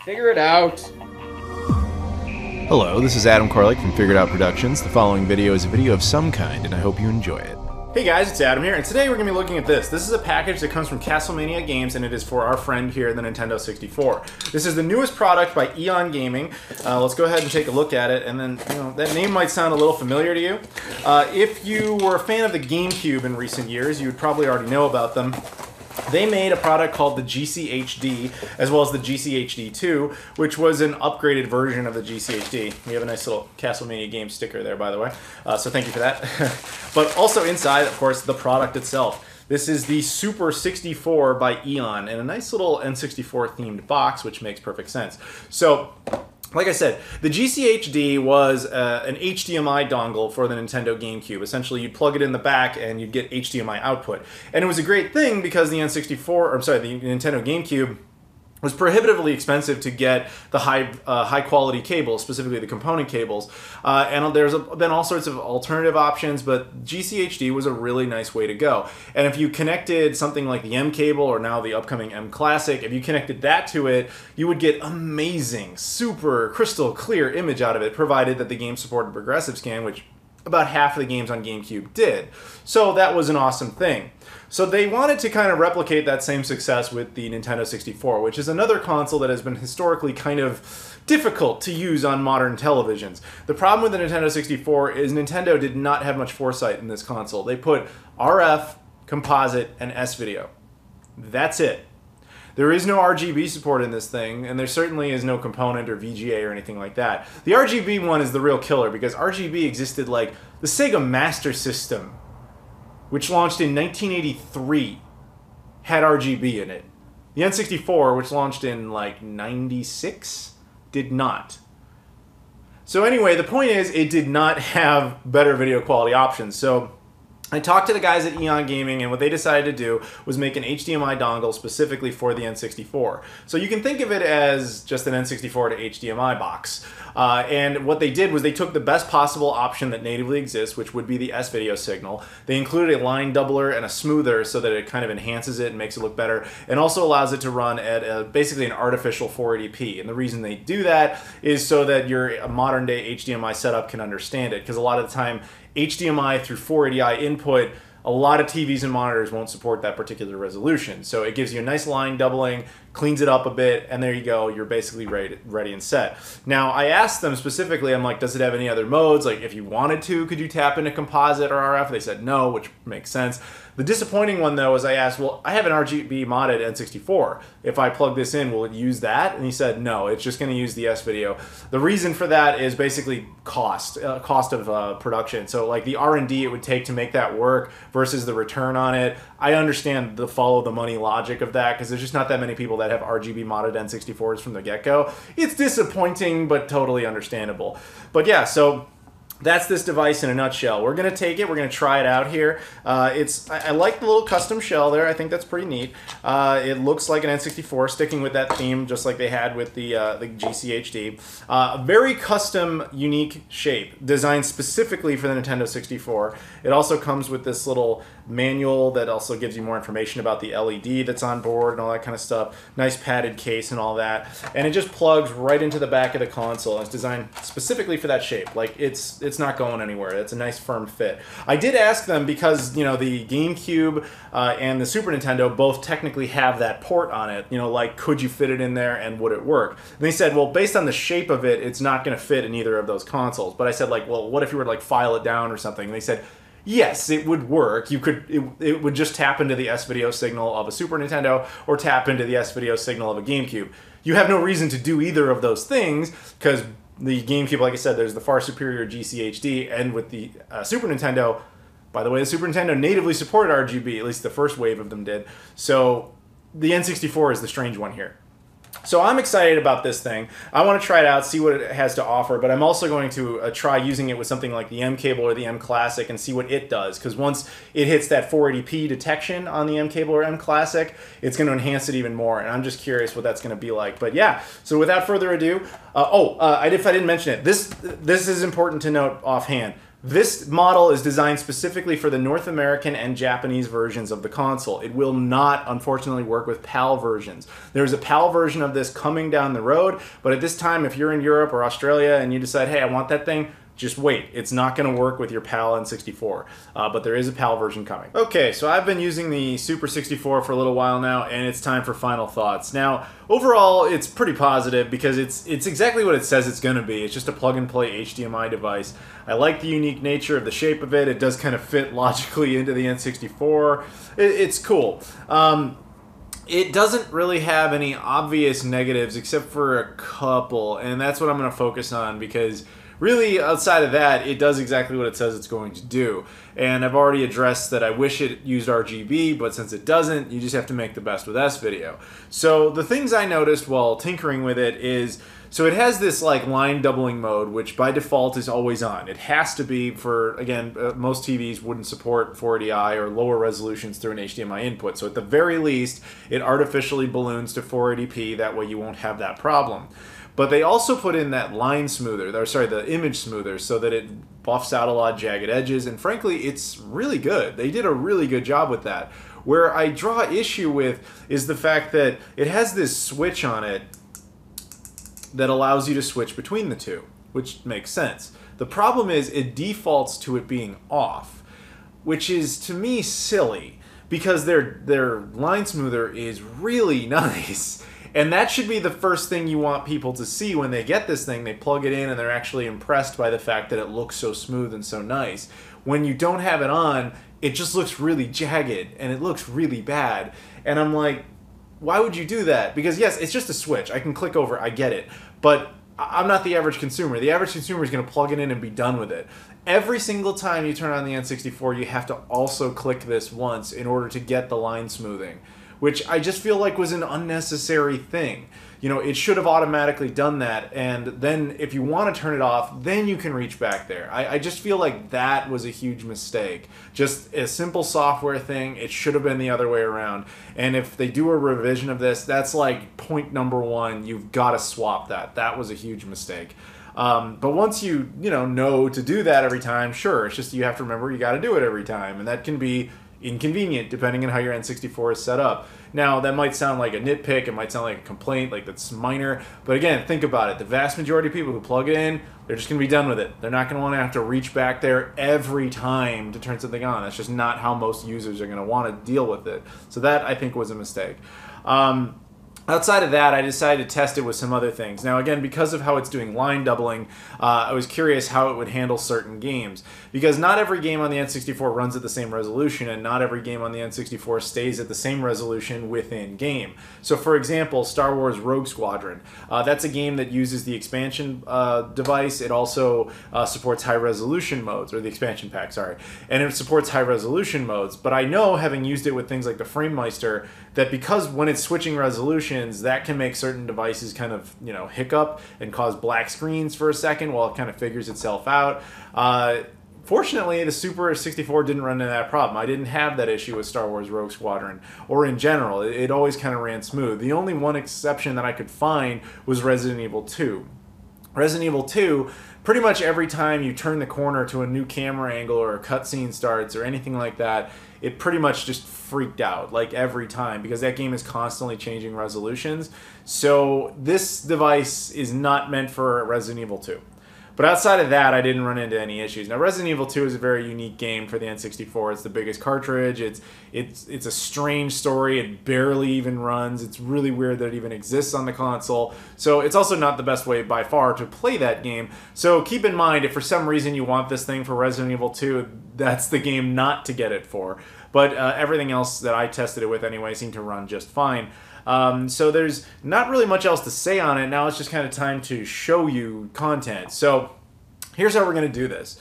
Figure it out. Hello, this is Adam Koralik from Figured Out Productions. The following video is a video of some kind, and I hope you enjoy it. Hey guys, it's Adam here, and today we're going to be looking at this. This is a package that comes from Castlemania Games, and it is for our friend here at the Nintendo 64. This is the newest product by Eon Gaming. Let's go ahead and take a look at it, and then, that name might sound a little familiar to you. If you were a fan of the GameCube in recent years, you would probably already know about them. They made a product called the GCHD, as well as the GCHD2, which was an upgraded version of the GCHD. We have a nice little Castlemania Games sticker there, by the way, so thank you for that. But also inside, of course, the product itself. This is the Super 64 by Eon, in a nice little N64 themed box, which makes perfect sense. So, like I said, the GCHD was an HDMI dongle for the Nintendo GameCube. Essentially, you'd plug it in the back and you'd get HDMI output. And it was a great thing because the the Nintendo GameCube was prohibitively expensive to get the high quality cables, specifically the component cables. And there's been all sorts of alternative options, but GCHD was a really nice way to go. And if you connected something like the M cable, or now the upcoming M Classic, if you connected that to it, you would get amazing, super crystal clear image out of it, provided that the game supported progressive scan, which about half of the games on GameCube did. So that was an awesome thing. So they wanted to kind of replicate that same success with the Nintendo 64, which is another console that has been historically kind of difficult to use on modern televisions. The problem with the Nintendo 64 is Nintendo did not have much foresight in this console. They put RF, Composite, and S-Video. That's it. There is no RGB support in this thing, and there certainly is no component or VGA or anything like that. The RGB one is the real killer, because RGB existed like the Sega Master System, which launched in 1983, had RGB in it. The N64, which launched in like 96, did not. So anyway, the point is, it did not have better video quality options. So I talked to the guys at Eon Gaming, and what they decided to do was make an HDMI dongle specifically for the N64. So you can think of it as just an N64 to HDMI box. And what they did was they took the best possible option that natively exists, which would be the S-Video signal. They included a line doubler and a smoother so that it kind of enhances it and makes it look better, and also allows it to run at basically an artificial 480p. And the reason they do that is so that your modern-day HDMI setup can understand it, because a lot of the time, HDMI through 480i input, a lot of TVs and monitors won't support that particular resolution. So it gives you a nice line doubling, cleans it up a bit, and there you go, you're basically ready and set. Now, I asked them specifically, I'm like, does it have any other modes? Like, if you wanted to, could you tap into Composite or RF? They said no, which makes sense. The disappointing one, though, is I asked, well, I have an RGB modded N64. If I plug this in, will it use that? And he said, no, it's just going to use the S-Video. The reason for that is basically cost of production. So, like, the R&D it would take to make that work versus the return on it. I understand the follow the money logic of that, because there's just not that many people that have RGB modded N64s from the get-go. It's disappointing, but totally understandable. But yeah, so that's this device in a nutshell. We're going to take it. We're going to try it out here. I like the little custom shell there. I think that's pretty neat. It looks like an N64, sticking with that theme, just like they had with the GCHD. Very custom, unique shape, designed specifically for the Nintendo 64. It also comes with this little manual that also gives you more information about the LED that's on board and all that kind of stuff. Nice padded case and all that. And it just plugs right into the back of the console. It's designed specifically for that shape. Like, it's not going anywhere. It's a nice firm fit. I did ask them, because the GameCube and the Super Nintendo both technically have that port on it, like, could you fit it in there and would it work? And they said, well, based on the shape of it, it's not going to fit in either of those consoles. But I said, like, well, what if you were to, like, file it down or something? And they said, yes, it would work. It would just tap into the S-Video signal of a Super Nintendo or tap into the S-Video signal of a GameCube. You have no reason to do either of those things, because the GameCube, like I said, there's the far superior GCHD, and with the Super Nintendo, by the way, the Super Nintendo natively supported RGB, at least the first wave of them did. So the N64 is the strange one here. So I'm excited about this thing. I want to try it out, see what it has to offer, but I'm also going to try using it with something like the M cable or the M Classic and see what it does, because once it hits that 480p detection on the M cable or M Classic, it's going to enhance it even more, and I'm just curious what that's going to be like. But yeah, so without further ado, if I didn't mention it, this is important to note offhand. This model is designed specifically for the North American and Japanese versions of the console. It will not, unfortunately, work with PAL versions. There's a PAL version of this coming down the road, but at this time, if you're in Europe or Australia and you decide, hey, I want that thing, just wait. It's not going to work with your PAL N64, but there is a PAL version coming. Okay, so I've been using the Super 64 for a little while now, and it's time for final thoughts. Now, overall, it's pretty positive because it's exactly what it says it's going to be. It's just a plug-and-play HDMI device. I like the unique nature of the shape of it. It does kind of fit logically into the N64. It's cool. It doesn't really have any obvious negatives except for a couple, and that's what I'm going to focus on because really, outside of that, it does exactly what it says it's going to do. And I've already addressed that I wish it used RGB, but since it doesn't, you just have to make the best with S-Video. So the things I noticed while tinkering with it is, so it has this like line doubling mode, which by default is always on. It has to be for, again, most TVs wouldn't support 480i or lower resolutions through an HDMI input. So at the very least, it artificially balloons to 480p. That way you won't have that problem. But they also put in that line smoother, or sorry, the image smoother, so that it buffs out a lot of jagged edges, and frankly, it's really good. They did a really good job with that. Where I draw issue with is the fact that it has this switch on it that allows you to switch between the two, which makes sense. The problem is it defaults to it being off, which is, to me, silly, because their line smoother is really nice. And that should be the first thing you want people to see when they get this thing. They plug it in and they're actually impressed by the fact that it looks so smooth and so nice. When you don't have it on, it just looks really jagged and it looks really bad. And I'm like, why would you do that? Because yes, it's just a switch. I can click over, I get it. But I'm not the average consumer. The average consumer is going to plug it in and be done with it. Every single time you turn on the N64, you have to also click this once in order to get the line smoothing, which I just feel like was an unnecessary thing. You know, it should have automatically done that, and then if you want to turn it off, then you can reach back there. I just feel like that was a huge mistake. Just a simple software thing, it should have been the other way around. And if they do a revision of this, that's like point number one. You've got to swap that. That was a huge mistake. But once you know to do that every time, sure, it's just you have to remember you got to do it every time, and that can be inconvenient depending on how your N64 is set up. Now, that might sound like a nitpick, it might sound like a complaint, like that's minor, but again, think about it. The vast majority of people who plug it in, they're just going to be done with it. They're not going to want to have to reach back there every time to turn something on. That's just not how most users are going to want to deal with it. So that, I think, was a mistake. Outside of that, I decided to test it with some other things. Now, again, because of how it's doing line doubling, I was curious how it would handle certain games. Because not every game on the N64 runs at the same resolution, and not every game on the N64 stays at the same resolution within game. So, for example, Star Wars Rogue Squadron. That's a game that uses the expansion device. It also supports high-resolution modes, or the expansion pack, sorry. And it supports high-resolution modes. But I know, having used it with things like the FrameMeister, that because when it's switching resolutions, that can make certain devices kind of, hiccup and cause black screens for a second while it kind of figures itself out. Fortunately, the Super 64 didn't run into that problem. I didn't have that issue with Star Wars Rogue Squadron, or in general. It always kind of ran smooth. The only one exception that I could find was Resident Evil 2. Resident Evil 2, pretty much every time you turn the corner to a new camera angle or a cutscene starts or anything like that, it pretty much just freaked out, like every time, because that game is constantly changing resolutions. So this device is not meant for Resident Evil 2. But outside of that, I didn't run into any issues. Now, Resident Evil 2 is a very unique game for the N64. It's the biggest cartridge. It's a strange story. It barely even runs. It's really weird that it even exists on the console. So it's also not the best way by far to play that game. So keep in mind, if for some reason you want this thing for Resident Evil 2, that's the game not to get it for. But everything else that I tested it with anyway seemed to run just fine. So there's not really much else to say on it. Now it's just kind of time to show you content. So here's how we're going to do this.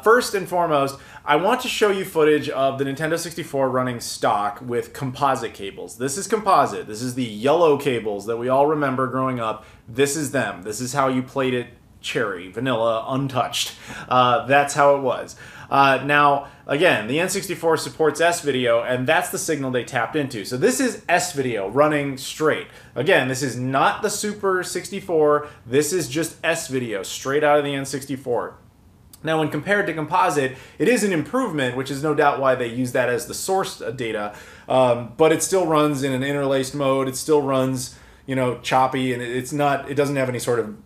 First and foremost, I want to show you footage of the Nintendo 64 running stock with composite cables. This is composite. This is the yellow cables that we all remember growing up. This is them. This is how you played it cherry, vanilla, untouched. That's how it was. Now, again, the N64 supports S-Video, and that's the signal they tapped into. So this is S-Video running straight. Again, this is not the Super 64. This is just S-Video, straight out of the N64. Now, when compared to Composite, it is an improvement, which is no doubt why they use that as the source data, but it still runs in an interlaced mode. It still runs, choppy, and it doesn't have any sort of,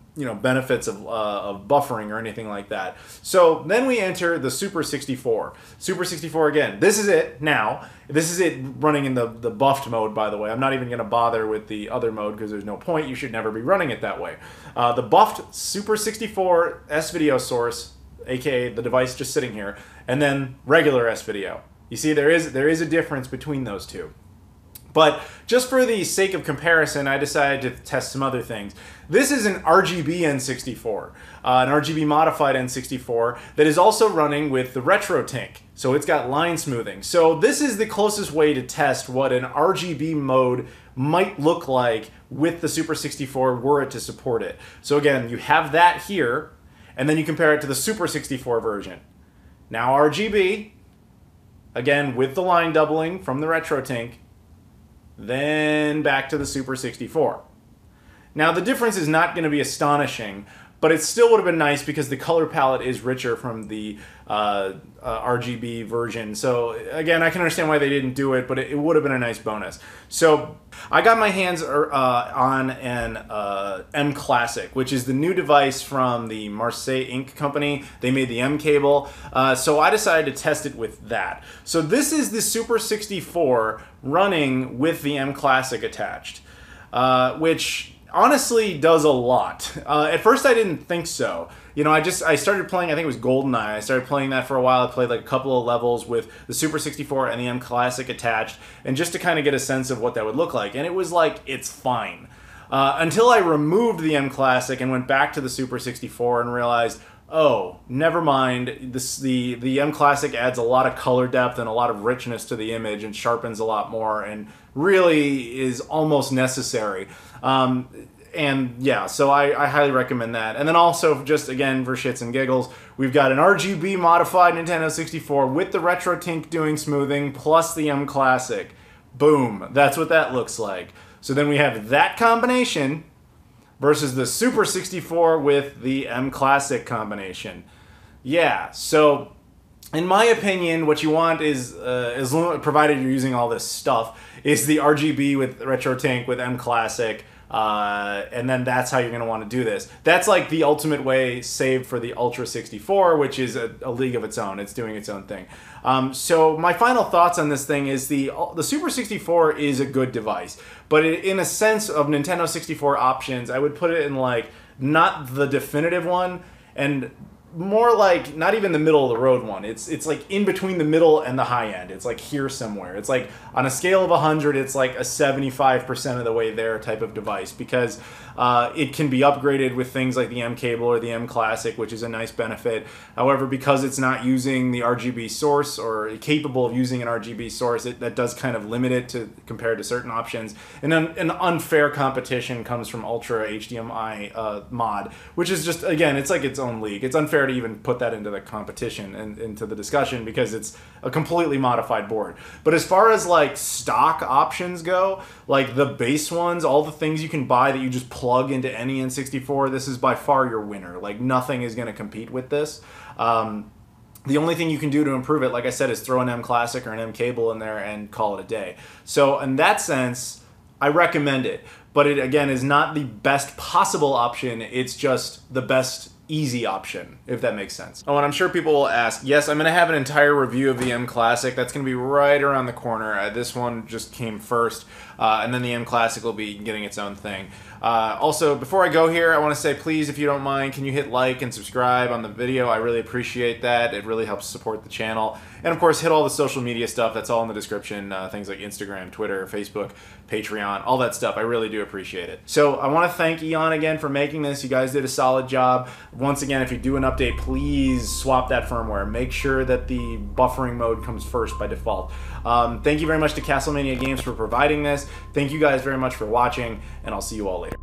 benefits of buffering or anything like that. So then we enter the Super 64. Super 64, again, this is it now. This is it running in the buffed mode, by the way. I'm not even going to bother with the other mode because there's no point. You should never be running it that way. The buffed Super 64 S-Video source, aka the device just sitting here, and then regular S-Video. You see, there is a difference between those two. But just for the sake of comparison, I decided to test some other things. This is an RGB N64, an RGB modified N64 that is also running with the RetroTink. So it's got line smoothing. So this is the closest way to test what an RGB mode might look like with the Super 64 were it to support it. So again, you have that here, and then you compare it to the Super 64 version. Now RGB, again with the line doubling from the RetroTink, then back to the Super 64. Now the difference is not going to be astonishing, but it still would have been nice because the color palette is richer from the RGB version. So again, I can understand why they didn't do it, but it would have been a nice bonus. So I got my hands on an M Classic, which is the new device from the Marseille Inc. company. They made the M cable, so I decided to test it with that. So this is the Super 64 running with the M Classic attached, which honestly does a lot. At first I didn't think so. I started playing, I think it was GoldenEye. I started playing that for a while. I played like a couple of levels with the Super 64 and the M Classic attached, and just to kind of get a sense of what that would look like. And it was like, it's fine. Until I removed the M Classic and went back to the Super 64 and realized, oh, never mind. The M Classic adds a lot of color depth and a lot of richness to the image and sharpens a lot more and really is almost necessary. And yeah, so I highly recommend that. And then also, just again, for shits and giggles, we've got an RGB modified Nintendo 64 with the RetroTink doing smoothing plus the M Classic. Boom. That's what that looks like. So then we have that combination versus the Super 64 with the M Classic combination. Yeah, so in my opinion, what you want is, provided you're using all this stuff, is the RGB with RetroTink with M Classic, and then that's how you're going to want to do this. That's like the ultimate way, save for the Ultra 64, which is a league of its own. It's doing its own thing. So my final thoughts on this thing is the Super 64 is a good device, but in a sense of Nintendo 64 options, I would put it in like not the definitive one, and more like not even the middle of the road one. It's like in between the middle and the high end. It's like here somewhere. It's like on a scale of 100, it's like a 75% of the way there type of device, because it can be upgraded with things like the M cable or the M Classic, which is a nice benefit. However, because it's not using the RGB source or capable of using an RGB source, that does kind of limit it compared to certain options. And then an unfair competition comes from Ultra HDMI Mod, which is just, again, it's like its own league. It's unfair to even put that into the competition and into the discussion because it's a completely modified board. But as far as like stock options go, like the base ones, all the things you can buy that you just plug into any N64, this is by far your winner. Like nothing is going to compete with this. The only thing you can do to improve it, like I said, is throw an M Classic or an M cable in there and call it a day. So in that sense, I recommend it. But it, again, is not the best possible option. It's just the best easy option, if that makes sense. Oh, and I'm sure people will ask, yes, I'm going to have an entire review of the M Classic. That's going to be right around the corner. This one just came first, and then the M Classic will be getting its own thing. Also, before I go here, I want to say, please, if you don't mind, can you hit like and subscribe on the video? I really appreciate that. It really helps support the channel. And of course, hit all the social media stuff. That's all in the description. Things like Instagram, Twitter, Facebook, Patreon, all that stuff. I really do appreciate it. So I want to thank Eon again for making this. You guys did a solid job. Once again, if you do an update, please swap that firmware. Make sure that the buffering mode comes first by default. Thank you very much to Castlemania Games for providing this. Thank you guys very much for watching, and I'll see you all later.